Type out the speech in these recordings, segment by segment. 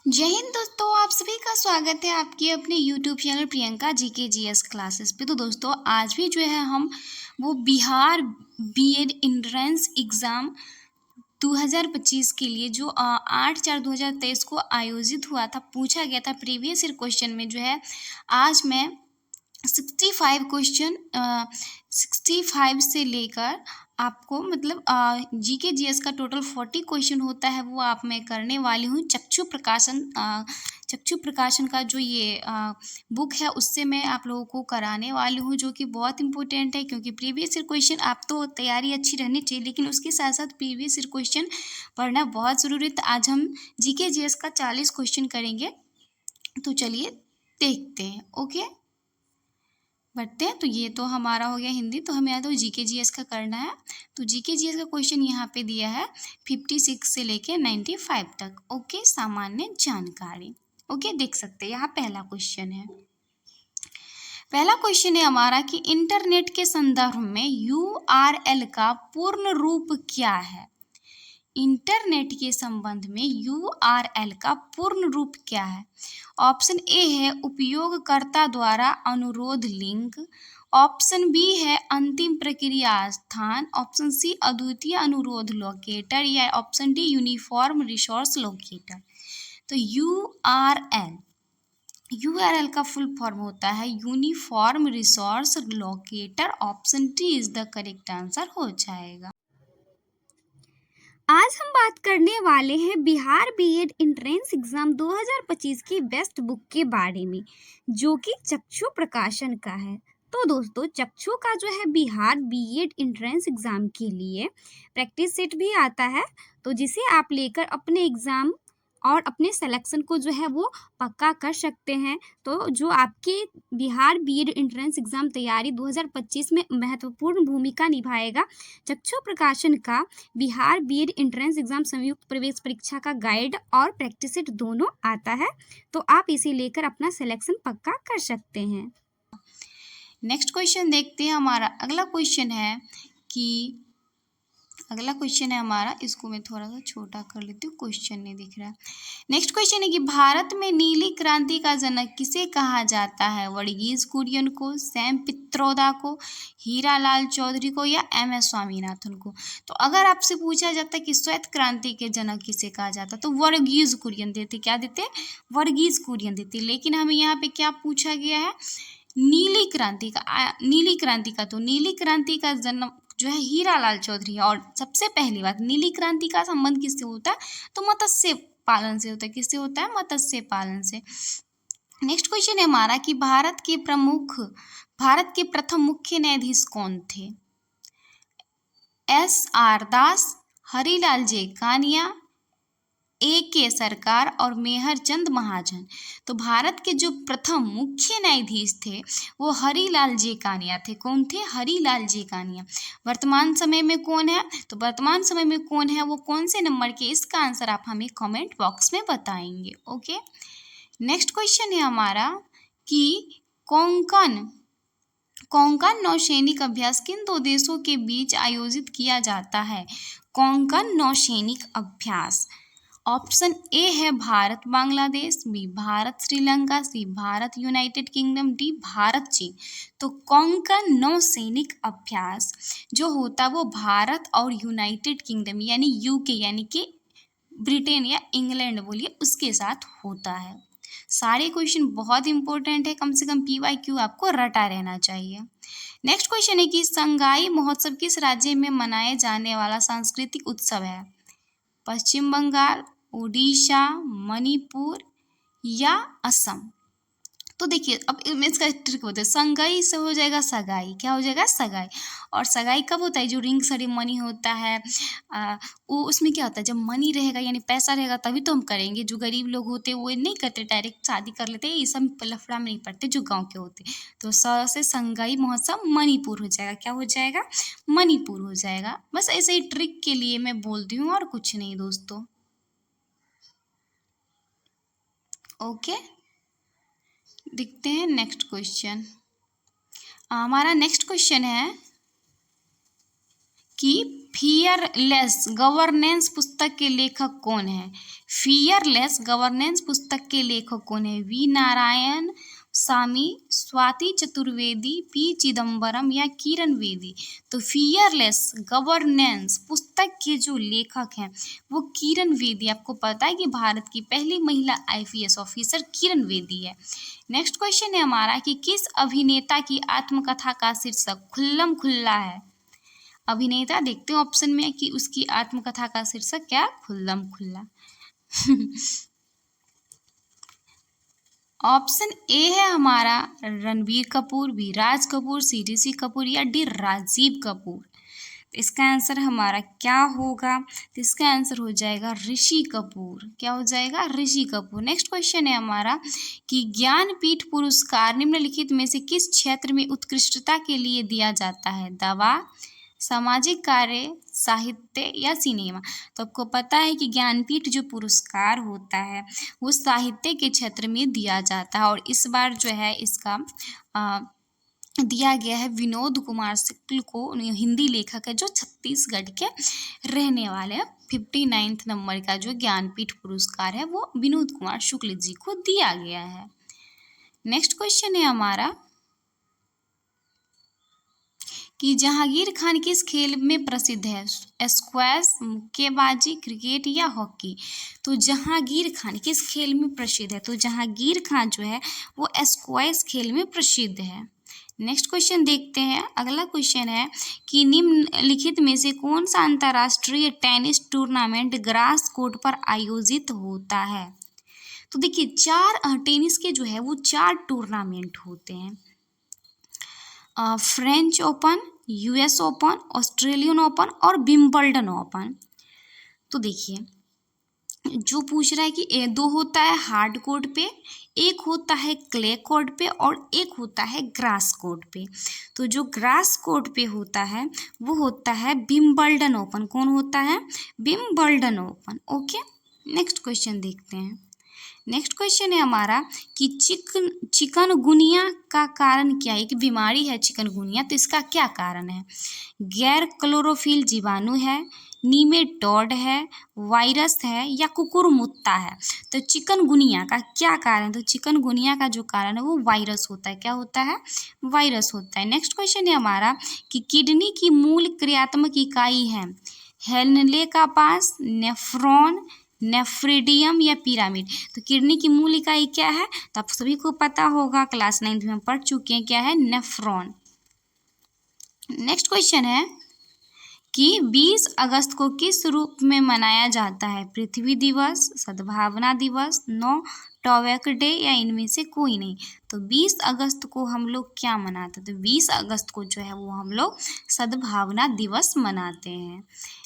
जय हिंद दोस्तों, आप सभी का स्वागत है आपकी अपने YouTube channel Priyanka GK GS classes पे। तो दोस्तों आज भी जो है हम वो बिहार बीएड एंट्रेंस एग्ज़ाम 2025 के लिए जो 8/4/2023 को आयोजित हुआ था, पूछा गया था प्रीवियस ईयर क्वेश्चन में जो है आज मैं 65 क्वेश्चन 65 से लेकर आपको मतलब जीके जीएस का टोटल 40 क्वेश्चन होता है, वो आप मैं करने वाली हूँ। चक्षु प्रकाशन का जो ये बुक है उससे मैं आप लोगों को कराने वाली हूँ, जो कि बहुत इंपॉर्टेंट है क्योंकि प्रीवियस ईयर क्वेश्चन आप तो तैयारी अच्छी रहनी चाहिए, लेकिन उसके साथ साथ प्रीवियस ईयर क्वेश्चन पढ़ना बहुत ज़रूरी है। तो आज हम जीके जीएस का 40 क्वेश्चन करेंगे, तो चलिए देखते हैं। ओके, बढ़ते हैं। तो ये तो हमारा हो गया हिंदी, तो हमें यहाँ तो जीके जीएस का करना है। तो जीके जीएस का क्वेश्चन यहाँ पे दिया है 56 से लेके 95 तक। ओके, सामान्य जानकारी। ओके, देख सकते हैं यहाँ पहला क्वेश्चन है। पहला क्वेश्चन है हमारा कि इंटरनेट के संदर्भ में यूआरएल का पूर्ण रूप क्या है। इंटरनेट के संबंध में यूआरएल का पूर्ण रूप क्या है। ऑप्शन ए है उपयोगकर्ता द्वारा अनुरोध लिंक, ऑप्शन बी है अंतिम प्रक्रिया स्थान, ऑप्शन सी अद्वितीय अनुरोध लोकेटर, या option D uniform resource locator. तो यूआरएल का फुल फॉर्म होता है uniform resource locator. Option D is the correct answer हो जाएगा। आज हम बात करने वाले हैं बिहार बीएड एंट्रेंस एग्जाम 2025 की बेस्ट बुक के बारे में, जो कि चक्षु प्रकाशन का है। तो दोस्तों, चक्षु का जो है बिहार बीएड एंट्रेंस एग्जाम के लिए प्रैक्टिस सेट भी आता है, तो जिसे आप लेकर अपने एग्जाम और अपने सिलेक्शन को जो है वो पक्का कर सकते हैं। तो जो आपके बिहार बीएड एंट्रेंस एग्जाम तैयारी 2025 में महत्वपूर्ण भूमिका निभाएगा, चक्षु प्रकाशन का बिहार बीएड एंट्रेंस एग्जाम संयुक्त प्रवेश परीक्षा का गाइड और प्रैक्टिस सेट दोनों आता है, तो आप इसे लेकर अपना सिलेक्शन पक्का कर सकते हैं। नेक्स्ट क्वेश्चन देखते हैं। हमारा अगला क्वेश्चन है हमारा, इसको मैं थोड़ा सा छोटा कर लेती हूँ, क्वेश्चन नहीं दिख रहा है। नेक्स्ट क्वेश्चन है कि भारत में नीली क्रांति का जनक किसे कहा जाता है। वर्गीज कुरियन को, सैम पित्रोदा को, हीरालाल चौधरी को, या एम.एस. स्वामीनाथन को। तो अगर आपसे पूछा जाता है कि श्वेत क्रांति के जनक किसे कहा जाता, तो वर्गीज कुरियन देते। क्या देते? वर्गीज कुरियन देते। लेकिन हमें यहाँ पे क्या पूछा गया है, नीली क्रांति का। तो नीली क्रांति का जन्म जो है हीरालाल चौधरी है। और सबसे पहली बात, नीली क्रांति का संबंध किससे होता है, तो मत्स्य पालन से होता है। किससे होता है? मत्स्य पालन से। नेक्स्ट क्वेश्चन है हमारा कि भारत के प्रथम मुख्य न्यायाधीश कौन थे। एस.आर. दास, हरिलाल जे कानिया, ए.के. सरकार और मेहर चंद महाजन। तो भारत के जो प्रथम मुख्य न्यायाधीश थे वो हरिलाल जे कानिया थे। कौन थे? हरिलाल जे कानिया। वर्तमान समय में कौन है? तो वर्तमान समय में कौन है वो कौन से नंबर के, इसका आंसर आप हमें कमेंट बॉक्स में बताएंगे। ओके, नेक्स्ट क्वेश्चन है हमारा कि कोंकण नौसैनिक अभ्यास किन दो देशों के बीच आयोजित किया जाता है। कोंकण नौसैनिक अभ्यास। ऑप्शन ए है Bharat Bangladesh, B Bharat Sri Lanka, C Bharat United Kingdom, D Bharat चीन। तो कोंकण नौसैनिक अभ्यास जो होता है वो भारत और यूनाइटेड किंगडम यानी यूके यानी कि ब्रिटेन या इंग्लैंड बोलिए उसके साथ होता है। सारे क्वेश्चन बहुत इंपॉर्टेंट है, कम से कम PYQ आपको रटा रहना चाहिए। नेक्स्ट क्वेश्चन है कि संगाई महोत्सव किस राज्य में मनाए जाने वाला सांस्कृतिक उत्सव है। पश्चिम बंगाल, उड़ीसा, मणिपुर या असम। तो देखिए अब इसका ट्रिक होता है, संगाई से हो जाएगा सगाई। क्या हो जाएगा? सगाई। और सगाई कब होता है? जो रिंग सेरेमनी होता है वो उसमें क्या होता है, जब मनी रहेगा यानी पैसा रहेगा तभी तो हम करेंगे। जो गरीब लोग होते हैं वो नहीं करते, डायरेक्ट शादी कर लेते हैं, ये सब लफड़ा में नहीं पड़ते जो गाँव के होते। तो से संगाई महोत्सव मणिपुर हो जाएगा। क्या हो जाएगा? मणिपुर हो जाएगा। बस ऐसे ही ट्रिक के लिए मैं बोलती हूँ और कुछ नहीं दोस्तों। ओके, देखते हैं नेक्स्ट क्वेश्चन। हमारा नेक्स्ट क्वेश्चन है कि फियरलेस गवर्नेंस पुस्तक के लेखक कौन है? फियरलेस गवर्नेंस पुस्तक के लेखक कौन है? वी नारायण सामी, स्वाति चतुर्वेदी, पी चिदम्बरम या किरण बेदी? तो फियरलेस गवर्नेंस पुस्तक के जो लेखक हैं वो किरण बेदी। आपको पता है कि भारत की पहली महिला आईपीएस ऑफिसर किरण बेदी है। नेक्स्ट क्वेश्चन है हमारा कि किस अभिनेता की आत्मकथा का शीर्षक खुल्लम खुल्ला है? अभिनेता देखते हैं ऑप्शन में कि उसकी आत्मकथा का शीर्षक क्या? खुल्लम खुल्ला। ऑप्शन ए है हमारा रणबीर कपूर, बी राज कपूर, सी ऋषि कपूर या डी राजीव कपूर। तो इसका आंसर हमारा क्या होगा? तो इसका आंसर हो जाएगा ऋषि कपूर। क्या हो जाएगा? ऋषि कपूर। नेक्स्ट क्वेश्चन है हमारा कि ज्ञानपीठ पुरस्कार निम्नलिखित में से किस क्षेत्र में उत्कृष्टता के लिए दिया जाता है? दवा, सामाजिक कार्य, साहित्य या सिनेमा? तो आपको पता है कि ज्ञानपीठ जो पुरस्कार होता है वो साहित्य के क्षेत्र में दिया जाता है और इस बार जो है इसका दिया गया है विनोद कुमार शुक्ल को। हिंदी लेखक है जो छत्तीसगढ़ के रहने वाले हैं। 59 नंबर का जो ज्ञानपीठ पुरस्कार है वो विनोद कुमार शुक्ल जी को दिया गया है। नेक्स्ट क्वेश्चन है हमारा कि जहांगीर खान किस खेल में प्रसिद्ध है? स्क्वैश, मुक्केबाजी, क्रिकेट या हॉकी? तो जहांगीर खान किस खेल में प्रसिद्ध है? तो जहांगीर खान जो है वो स्क्वैश खेल में प्रसिद्ध है। नेक्स्ट क्वेश्चन देखते हैं। अगला क्वेश्चन है कि निम्नलिखित में से कौन सा अंतर्राष्ट्रीय टेनिस टूर्नामेंट ग्रास कोर्ट पर आयोजित होता है? तो देखिए टेनिस के जो है वो 4 टूर्नामेंट होते हैं। French open, US open, Australian open और विंबलडन ओपन। तो देखिए जो पूछ रहा है कि 2 होता है हार्ड कोर्ट पे, 1 होता है क्ले कोर्ट पे और 1 होता है ग्रास कोर्ट पे। तो जो ग्रास कोर्ट पे होता है वो होता है विंबलडन ओपन। कौन होता है? Wimbledon open. Okay, next question देखते हैं। नेक्स्ट क्वेश्चन है हमारा कि चिकनगुनिया का कारण क्या है? एक बीमारी है चिकनगुनिया, तो इसका क्या कारण है? गैर क्लोरोफिल जीवाणु है, नीमेटोड है, वायरस है या कुकुरमुत्ता है? तो चिकनगुनिया का क्या कारण? तो चिकनगुनिया का जो कारण है वो वायरस होता है। क्या होता है? वायरस होता है। नेक्स्ट क्वेश्चन है हमारा कि किडनी की मूल क्रियात्मक इकाई है हेनले का पास, नेफ्रॉन, नेफ्रिडियम या पिरामिड? तो किडनी की मूल इकाई क्या है? तो आप सभी को पता होगा, क्लास 9 में पढ़ चुके हैं, क्या है? नेफ्रॉन। नेक्स्ट क्वेश्चन है कि 20 अगस्त को किस रूप में मनाया जाता है? पृथ्वी दिवस, सद्भावना दिवस, नो टॉबैको डे या इनमें से कोई नहीं? तो 20 अगस्त को हम लोग क्या मनाते हैं? तो 20 अगस्त को जो है वो हम लोग सद्भावना दिवस मनाते हैं।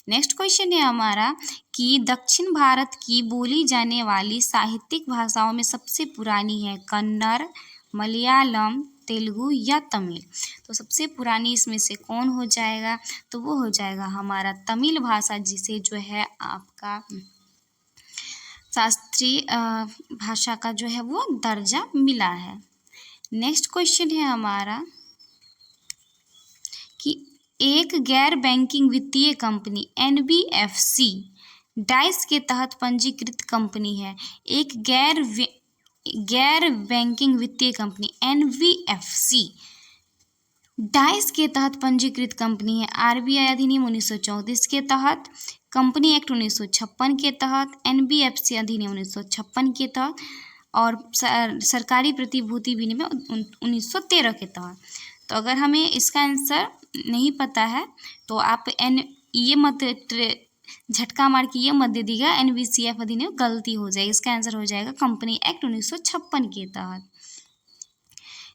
नेक्स्ट क्वेश्चन है हमारा कि दक्षिण भारत की बोली जाने वाली साहित्यिक भाषाओं में सबसे पुरानी है कन्नड़, मलयालम, तेलुगु या तमिल? तो सबसे पुरानी इसमें से कौन हो जाएगा? तो वो हो जाएगा हमारा तमिल भाषा, जिसे जो है आपका शास्त्रीय भाषा का जो है वो दर्जा मिला है। नेक्स्ट क्वेश्चन है हमारा कि एक गैर बैंकिंग वित्तीय कंपनी एनबीएफसी डाइस के तहत पंजीकृत कंपनी है। एक गैर बैंकिंग वित्तीय कंपनी एनबीएफसी डाइस के तहत पंजीकृत कंपनी है। आरबीआई अधिनियम 1934 के तहत, कंपनी एक्ट 1956 के तहत, एनबीएफसी अधिनियम 1956 के तहत और सरकारी प्रतिभूति विनिमय 1913 के तहत। तो अगर हमें इसका आंसर नहीं पता है तो आप ये मत झटका मार के ये मत दे दीजिएगा एनबीसीएफ अधिनियम, गलती हो जाएगी। इसका आंसर हो जाएगा कंपनी एक्ट 1956 के तहत।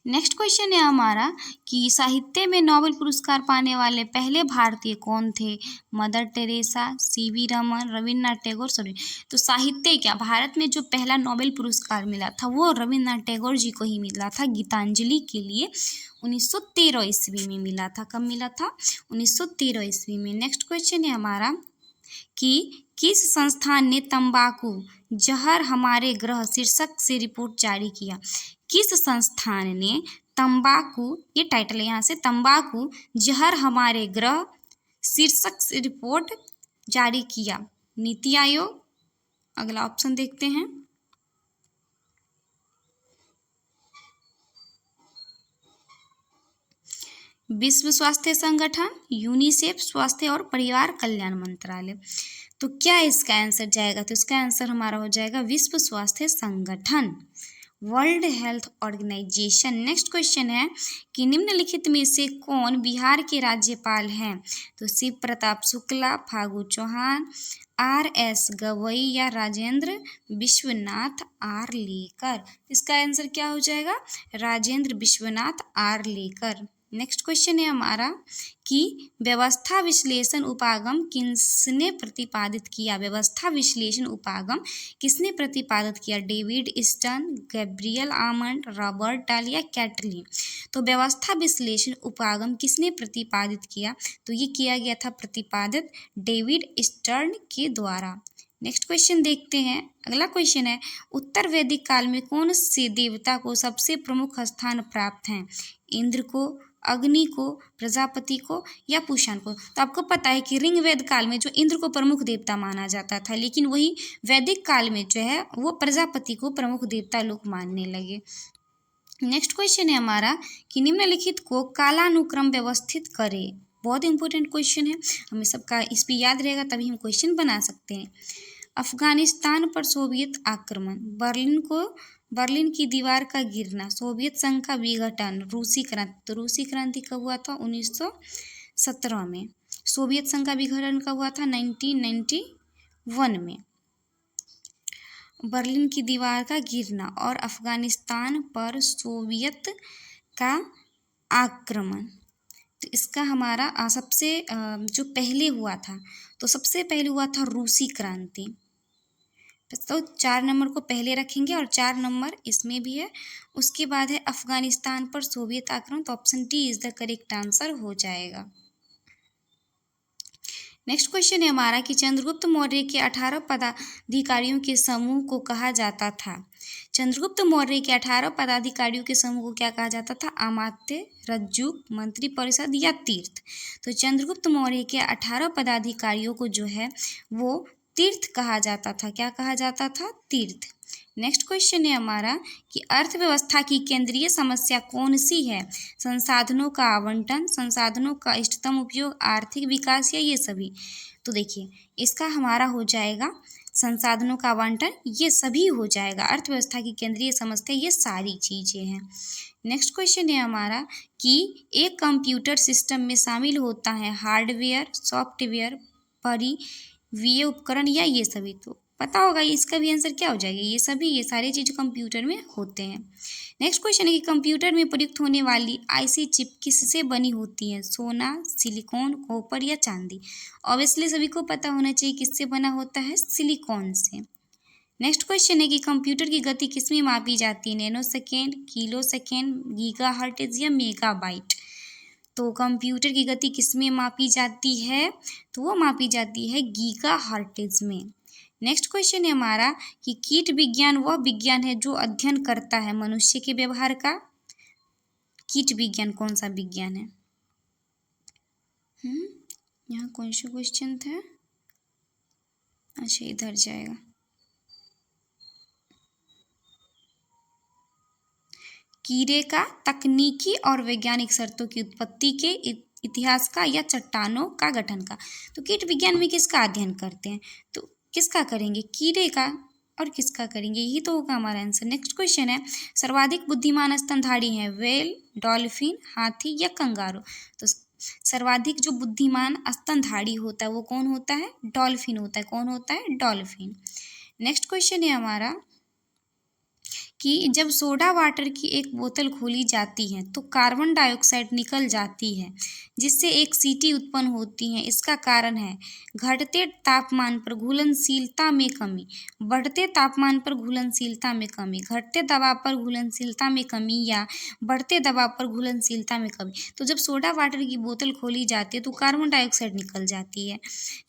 नेक्स्ट क्वेश्चन है हमारा कि साहित्य में नोबेल पुरस्कार पाने वाले पहले भारतीय कौन थे? Mother Teresa, CV Raman, Rabindranath Tagore, sorry. तो साहित्य क्या, भारत में जो पहला नोबेल पुरस्कार मिला था वो रविन्द्रनाथ टैगोर जी को ही मिला था, गीतांजलि के लिए 1913 ईस्वी में मिला था। कब मिला था? 1913 ईस्वी में। नेक्स्ट क्वेश्चन है हमारा कि किस संस्थान ने तंबाकू जहर हमारे ग्रह शीर्षक से रिपोर्ट जारी किया? किस संस्थान ने तंबाकू, ये टाइटल है यहाँ से, तंबाकू जहर हमारे ग्रह शीर्षक से रिपोर्ट जारी किया? नीति आयोग। अगला ऑप्शन देखते हैं। विश्व स्वास्थ्य संगठन, यूनिसेफ, स्वास्थ्य और परिवार कल्याण मंत्रालय। तो क्या इसका आंसर जाएगा? तो इसका आंसर हमारा हो जाएगा विश्व स्वास्थ्य संगठन, World Health Organization. Next question है कि निम्नलिखित में से कौन बिहार के राज्यपाल हैं? तो शिव प्रताप शुक्ला, फागू चौहान, RS गवई या राजेंद्र विश्वनाथ आर्लेकर। इसका आंसर क्या हो जाएगा? राजेंद्र विश्वनाथ आर्लेकर। नेक्स्ट क्वेश्चन है हमारा कि व्यवस्था विश्लेषण उपागम किसने प्रतिपादित किया? व्यवस्था विश्लेषण उपागम किसने प्रतिपादित किया? David stern, Gabriel almond, Robert डाल या कैटलिन। तो व्यवस्था विश्लेषण उपागम किसने प्रतिपादित किया? तो ये किया गया था प्रतिपादित डेविड स्टर्न के द्वारा। नेक्स्ट क्वेश्चन देखते हैं। अगला क्वेश्चन है उत्तर वैदिक काल में कौन से देवता को सबसे प्रमुख स्थान प्राप्त है? इंद्र को, अग्नि को, प्रजापति को या पुषण को। तो आपको पता है कि ऋग्वेद काल में जो इंद्र को प्रमुख देवता माना जाता था, लेकिन वही वैदिक काल में जो है वो प्रजापति को प्रमुख देवता लोग मानने लगे। नेक्स्ट क्वेश्चन है हमारा कि निम्नलिखित को कालानुक्रम व्यवस्थित करें। बहुत इंपॉर्टेंट क्वेश्चन है, हमें सबका इस पर याद रहेगा तभी हम क्वेश्चन बना सकते हैं। अफगानिस्तान पर सोवियत आक्रमण, बर्लिन की दीवार का गिरना, सोवियत संघ का विघटन, रूसी क्रांति। तो रूसी क्रांति कब हुआ था? 1917 में। सोवियत संघ का विघटन कब हुआ था? 1991 में। बर्लिन की दीवार का गिरना और अफगानिस्तान पर सोवियत का आक्रमण। तो इसका हमारा सबसे जो पहले हुआ था, तो सबसे पहले हुआ था रूसी क्रांति। तो 4 नंबर को पहले रखेंगे और 4 नंबर इसमें भी है। उसके बाद है अफगानिस्तान पर सोवियत आक्रमण। तो option D is the correct answer हो जाएगा। नेक्स्ट क्वेश्चन है हमारा कि चंद्रगुप्त मौर्य के 18 पदाधिकारियों के समूह को कहा जाता था? चंद्रगुप्त मौर्य के 18 पदाधिकारियों के समूह को क्या कहा जाता था? अमात्य, रज्जुक, मंत्री परिषद या तीर्थ। तो चंद्रगुप्त मौर्य के 18 पदाधिकारियों को जो है वो तीर्थ कहा जाता था। क्या कहा जाता था? तीर्थ। नेक्स्ट क्वेश्चन है हमारा कि अर्थव्यवस्था की केंद्रीय समस्या कौन सी है? संसाधनों का आवंटन, संसाधनों का इष्टतम उपयोग, आर्थिक विकास या ये सभी। तो देखिए इसका हमारा हो जाएगा संसाधनों का आवंटन, ये सभी हो जाएगा। अर्थव्यवस्था की केंद्रीय समस्या ये सारी चीज़ें हैं। नेक्स्ट क्वेश्चन है हमारा कि एक कंप्यूटर सिस्टम में शामिल होता है हार्डवेयर, सॉफ्टवेयर, परिवीय उपकरण या ये सभी। तो पता होगा इसका भी आंसर क्या हो जाएगा? ये सभी, ये सारी चीज़ कंप्यूटर में होते हैं। नेक्स्ट क्वेश्चन है कि कंप्यूटर में प्रयुक्त होने वाली आईसी चिप किससे बनी होती है? सोना, सिलिकॉन, कॉपर या चांदी। ऑब्वियसली सभी को पता होना चाहिए किससे बना होता है? सिलिकॉन से। नेक्स्ट क्वेश्चन है कि कंप्यूटर की गति किसमें मापी जाती है? Nano second, kilo second, giga hertz या मेगाबाइट। तो कंप्यूटर की गति किसमें मापी जाती है? तो वो मापी जाती है गीगा हर्ट्ज में। नेक्स्ट क्वेश्चन है हमारा कि कीट विज्ञान वह विज्ञान है जो अध्ययन करता है मनुष्य के व्यवहार का। कीट विज्ञान कौन सा विज्ञान है? यहाँ कौन सा क्वेश्चन था? अच्छा इधर जाएगा। कीड़े का तकनीकी और वैज्ञानिक शर्तों की उत्पत्ति के इतिहास का या चट्टानों का गठन का। तो कीट विज्ञान में किसका अध्ययन करते हैं? तो किसका करेंगे? कीड़े का। और किसका करेंगे? यही तो होगा हमारा आंसर। नेक्स्ट क्वेश्चन है सर्वाधिक बुद्धिमान स्तनधारी हैं व्हेल, डॉल्फिन, हाथी या कंगारू। तो सर्वाधिक जो बुद्धिमान स्तनधारी होता है वो कौन होता है? डॉल्फिन होता है। कौन होता है? डॉल्फिन। नेक्स्ट क्वेश्चन है हमारा कि जब सोडा वाटर की एक बोतल खोली जाती है तो कार्बन डाइऑक्साइड निकल जाती है जिससे एक सीटी उत्पन्न होती है। इसका कारण है घटते तापमान पर घुलनशीलता में कमी, बढ़ते तापमान पर घुलनशीलता में कमी, घटते दबाव पर घुलनशीलता में कमी या बढ़ते दबाव पर घुलनशीलता में कमी। तो जब सोडा वाटर की बोतल खोली जाती है तो कार्बन डाइऑक्साइड निकल जाती है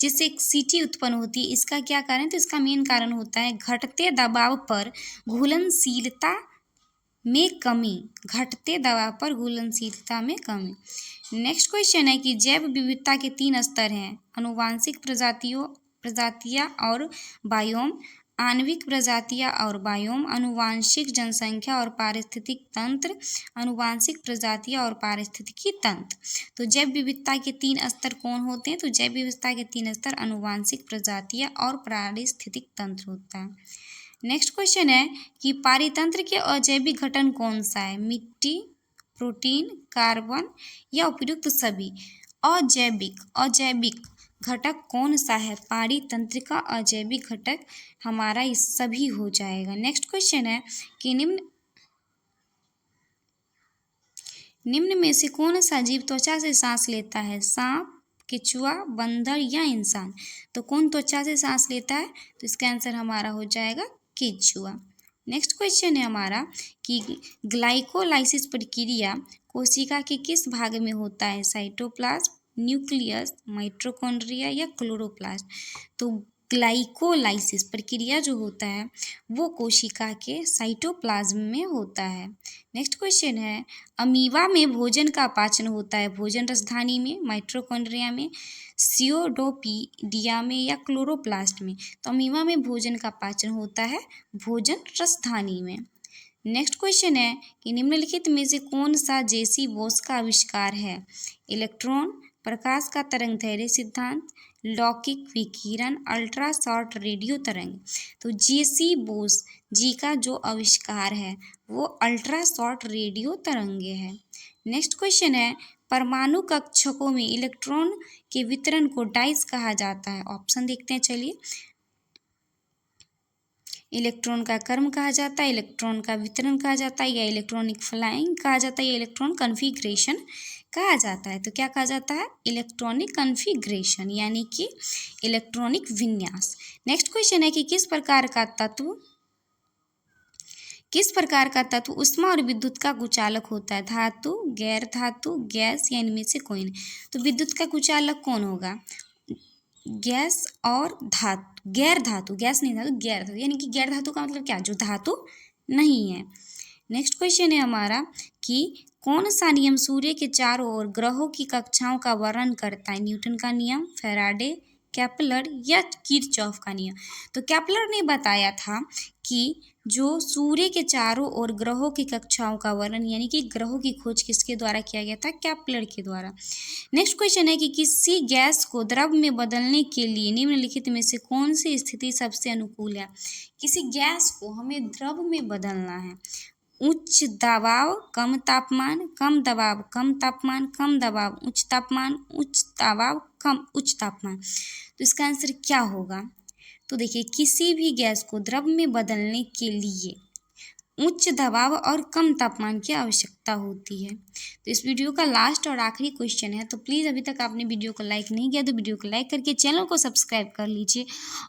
जिससे एक सीटी उत्पन्न होती है। इसका क्या कारण है? तो इसका मेन कारण होता है घटते दबाव पर घुलनशीलता में कमी। घटते दबाव पर घुलनशीलता में कमी। नेक्स्ट क्वेश्चन है कि जैव विविधता के 3 स्तर हैं, आनुवांशिक प्रजातियां और बायोम, आणविक प्रजातियां और बायोम, आनुवांशिक जनसंख्या और पारिस्थितिक तंत्र, आनुवांशिक प्रजातियां और पारिस्थितिकी तंत्र। तो जैव विविधता के 3 स्तर कौन होते हैं? तो जैव विविधता के 3 स्तर आनुवांशिक प्रजातियां और पारिस्थितिक तंत्र होता है। नेक्स्ट क्वेश्चन है कि पारितंत्र के अजैविक घटक कौन सा है? मिट्टी, प्रोटीन, कार्बन या उपयुक्त सभी? अजैविक घटक कौन सा है? पारितंत्र का अजैविक घटक हमारा इस सभी हो जाएगा। नेक्स्ट क्वेश्चन है कि निम्न में से कौन सा जीव त्वचा से सांस लेता है? सांप, केचुआ, बंदर या इंसान? तो कौन त्वचा से सांस लेता है? तो इसका आंसर हमारा हो जाएगा केचुआ। नेक्स्ट क्वेश्चन है हमारा कि ग्लाइकोलाइसिस प्रक्रिया कोशिका के किस भाग में होता है? साइटोप्लाज्म, न्यूक्लियस, माइटोकॉन्ड्रिया या क्लोरोप्लास्ट? तो ग्लाइकोलाइसिस प्रक्रिया जो होता है वो कोशिका के साइटोप्लाज्म में होता है। नेक्स्ट क्वेश्चन है अमीबा में भोजन का पाचन होता है भोजन रसधानी में, माइटोकॉन्ड्रिया में, सियोडोपीडिया में या क्लोरोप्लास्ट में? तो अमीबा में भोजन का पाचन होता है भोजन रसधानी में। नेक्स्ट क्वेश्चन है कि निम्नलिखित में से कौन सा जेसी बोस का आविष्कार है? इलेक्ट्रॉन, प्रकाश का तरंगदैर्घ्य सिद्धांत, लौकिक विकिरण, अल्ट्रा शॉर्ट रेडियो तरंग? तो जेसी बोस जी का जो आविष्कार है वो अल्ट्रा शॉर्ट रेडियो तरंगे है। नेक्स्ट क्वेश्चन है परमाणु कक्षकों में इलेक्ट्रॉन के वितरण को डाइस कहा जाता है। ऑप्शन देखते हैं चलिए। इलेक्ट्रॉन का क्रम कहा जाता है, इलेक्ट्रॉन का वितरण कहा जाता है, या इलेक्ट्रॉनिक फ्लाइंग कहा जाता है, या इलेक्ट्रॉन कन्फिग्रेशन कहा जाता है। तो क्या कहा जाता है? इलेक्ट्रॉनिक कन्फिग्रेशन यानी कि इलेक्ट्रॉनिक विन्यास। नेक्स्ट क्वेश्चन है कि किस प्रकार का तत्व ऊष्मा और विद्युत का कुचालक होता है? धातु, गैर धातु, गैस या इनमें से कोई नहीं? तो विद्युत का कुचालक कौन होगा? गैस और धातु, गैर धातु, गैस नहीं धातु, गैर धातु, यानी कि गैर धातु का मतलब क्या? जो धातु नहीं है। नेक्स्ट क्वेश्चन है हमारा कि कौन सा नियम सूर्य के चारों ओर ग्रहों की कक्षाओं का वर्णन करता है? न्यूटन का नियम, फैराडे, केपलर या किरचॉफ का नियम? तो केपलर ने बताया था कि जो सूर्य के चारों ओर ग्रहों की कक्षाओं का वर्णन यानी कि ग्रहों की खोज किसके द्वारा किया गया था? केपलर के द्वारा। नेक्स्ट क्वेश्चन है कि किसी गैस को द्रव में बदलने के लिए निम्नलिखित में से कौन सी स्थिति सबसे अनुकूल है? किसी गैस को हमें द्रव में बदलना है। उच्च दबाव, कम तापमान, कम दबाव, कम तापमान, कम दबाव, उच्च तापमान, उच्च दबाव, कम उच्च तापमान? तो इसका आंसर क्या होगा? तो देखिए किसी भी गैस को द्रव में बदलने के लिए उच्च दबाव और कम तापमान की आवश्यकता होती है। तो इस वीडियो का लास्ट और आखिरी क्वेश्चन है, तो प्लीज़ अभी तक आपने वीडियो को लाइक नहीं किया तो वीडियो को लाइक करके चैनल को सब्सक्राइब कर लीजिए।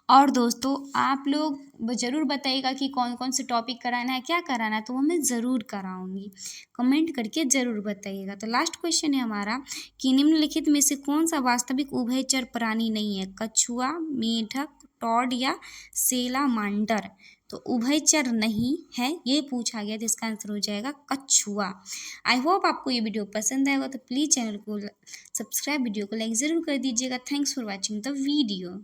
और दोस्तों आप लोग ज़रूर बताइएगा कि कौन कौन से टॉपिक कराना है, क्या कराना है, तो वो मैं ज़रूर कराऊँगी। कमेंट करके ज़रूर बताइएगा। तो लास्ट क्वेश्चन है हमारा कि निम्नलिखित में से कौन सा वास्तविक उभयचर प्राणी नहीं है? कछुआ, मेढक, टॉड या सेलामांडर? तो उभयचर नहीं है ये पूछा गया, तो इसका आंसर हो जाएगा कछुआ। आई होप आपको ये वीडियो पसंद आएगा, तो प्लीज़ चैनल को सब्सक्राइब, वीडियो को लाइक ज़रूर कर दीजिएगा। Thanks for watching the video.